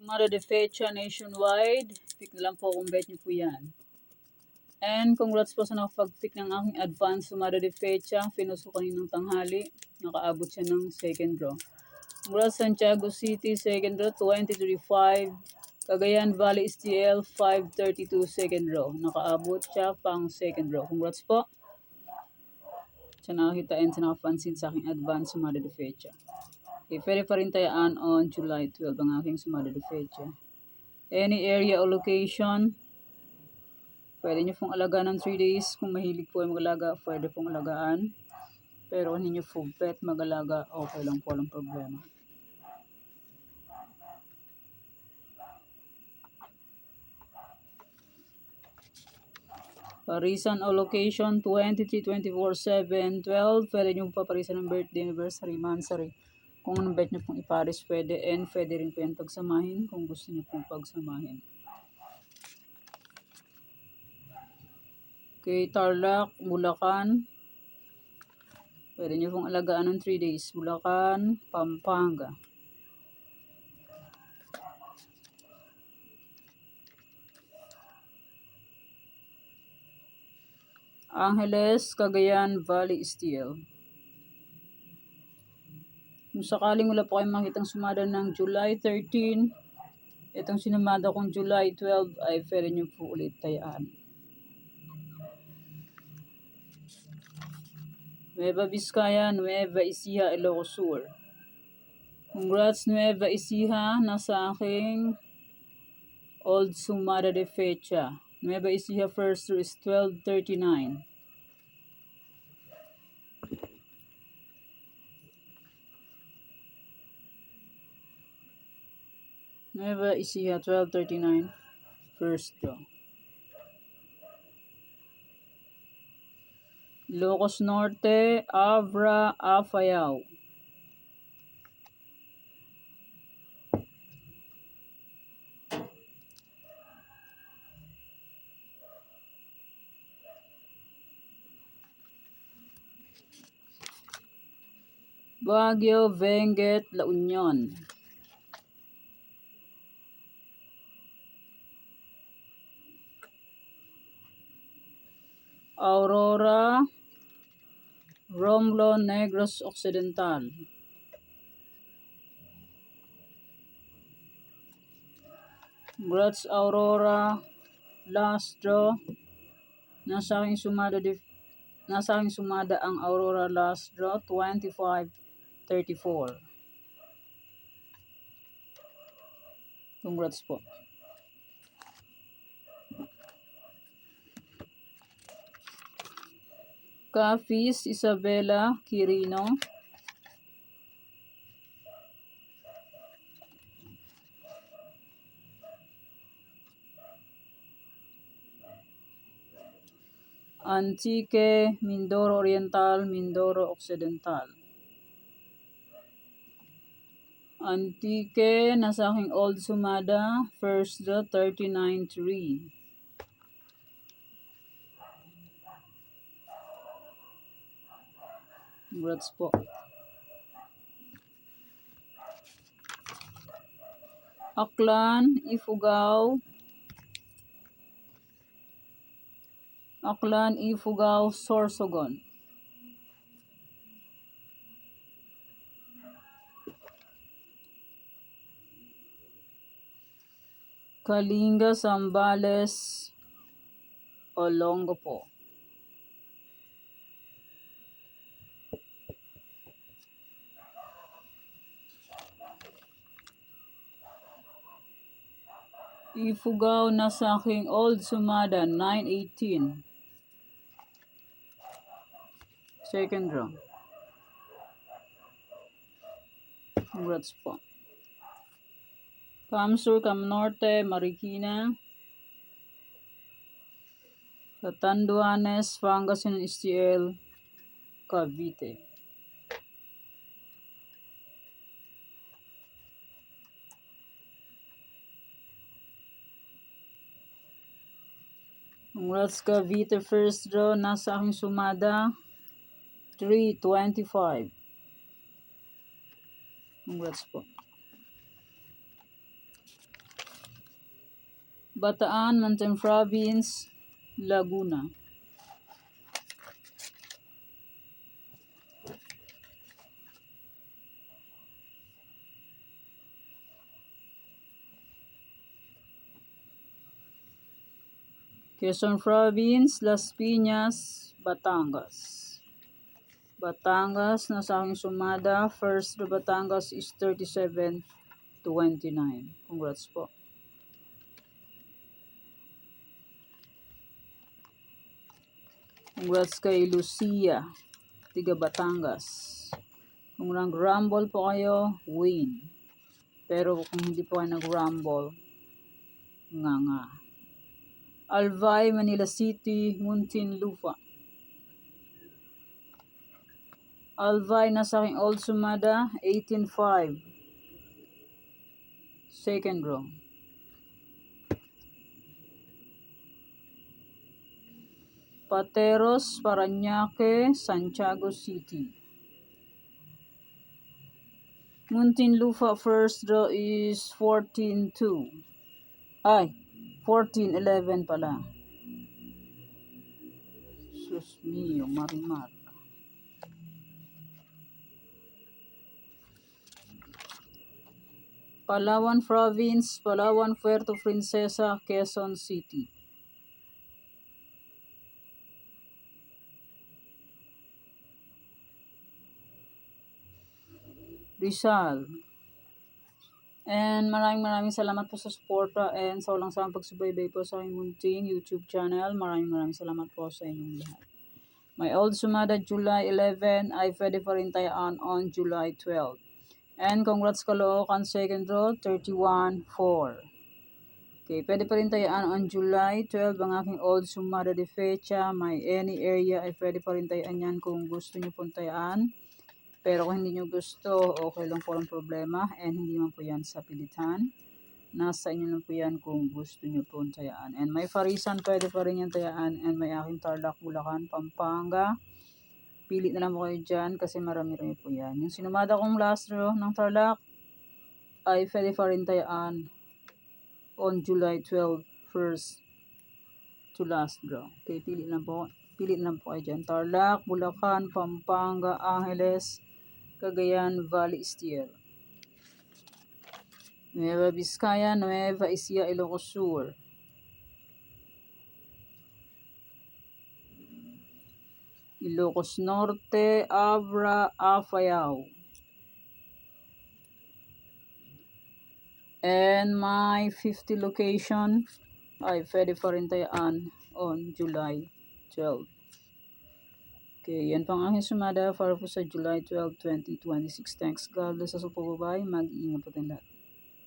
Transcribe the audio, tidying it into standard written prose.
Sumada de Fecha nationwide. Pick na lang po kung bet nyo po yan. And congrats po sa nakapag-pick ng aking advance Sumada de Fecha. Pinos ko kaninang tanghali. Nakaabot siya ng second draw. Congrats Santiago City, second draw, 2035. Cagayan Valley STL, 532 second draw. Nakaabot siya pang second draw. Congrats po. Sa nakakitain, sa nakapansin sa aking advance Sumada de Fecha. Okay, pwede pa rin tayaan on July 12 ang aking Sumada de Fecha. Any area or location, pwede nyo pong alagaan ng 3 days. Kung mahilig po ay mag-alaga, pwede pong alagaan. Pero kung hindi nyo full pet mag-alaga, okay lang po, walang problema. Parisan o location, 23, 24, 7, 12. Pwede nyo paparisan ng birthday, anniversary, mansary. Kung anong bet nyo pong iparis, pwede. And pwede rin po yan pagsamahin kung gusto nyo pong pagsamahin. Okay, Tarlac, Bulacan. Pwede nyo pong alagaan ng 3 days. Bulacan, Pampanga. Angeles, Cagayan Valley STL. Kung sakaling wala po kayong makitang sumada ng July 13, itong sinumada kong July 12 ay pwede nyo po ulit tayaan. Nueva Vizcaya, Nueva Ecija, Ilocos Sur. Congrats Nueva Ecija, nasa aking old Sumada de Fecha. Nueva Ecija first draw is 1239. Nueva Ecija 1239 first draw. Ilocos Norte, Abra, Afayao. Baguio, Benguet, La Union. Aurora, Romblon, Negros Occidental. Congrats Aurora, last draw. Nasa aking sumada ang Aurora last draw, 2534. Congrats po. Cafis, Isabela, Quirino. Antique, Mindoro Oriental, Mindoro Occidental. Antique, nasa aking old sumada, first draw, 39-3. Congrats po. Aklan, Ifugao. Aklan, Ifugao, Sorsogon. Kalinga, Zambales, Olongapo. Ifugao, nasa aking old sumada, 918. Second draw. Congrats po. Camsur, Camnorte, Marikina. Catanduanes, Pangasinan STL, Cavite. Congrats Cavite, first draw, nasa aking sumada, 325. Congrats po. Bataan, Mountain Province, Laguna. Quezon Province, Las Piñas, Batangas. Batangas, nasa aking sumada, first to Batangas is 37-29. Congrats po. Congrats kay Lucia, tiga Batangas. Kung nag-rumble po kayo, win. Pero kung hindi po kayo nag-rumble, nga. Albay, Manila City, Muntinlupa. Albay, nasa aking old sumada, 18-5. Second row. Pateros, Parañaque, Santiago City. Muntinlupa first draw is 14-2. Ay, 14-11 pala. Sus mio, marimar. Palawan Province, Palawan, Puerto Princesa, Quezon City. Rizal. And maraming salamat po sa suporta and sa walang sawang pagsubaybay po sa aking munting YouTube channel. Maraming salamat po sa inyong lahat. My old sumada July 11 ay pwede pa rin tayaan on July 12. And congrats Caloocan second draw 31-4. Okay, pwede pa rin tayaan on July 12 ang aking old sumada de fecha. May any area ay pwede pa rin tayaan yan kung gusto nyo pong tayaan. Pero kung hindi nyo gusto, okay lang po ang problema. And hindi man po yan sa pilitan. Nasa inyo lang po yan kung gusto nyo pong tayaan. And may Farisan, pwede pa rin yan tayaan. And may aking Tarlac, Bulacan, Pampanga. Pili na lang po kayo dyan kasi marami-rami po yan. Yung sinumada kong last row ng Tarlac ay pwede pa rin tayaan on July 12, first to last draw. Okay, pili na lang po kayo dyan. Tarlac, Bulacan, Pampanga, Angeles, Cagayan, Valley Stier. Nueva Vizcaya, Nueva Ecija, Ilocos Sur. Ilocos Norte, Abra, Apayao. And my 50 location ay pwede pa rin tayaan on July 12. Okay, yan pang aking sumada para po sa July 12, 2026. Thanks God sa pagbabaybay. Mag-iingat po tayong lahat.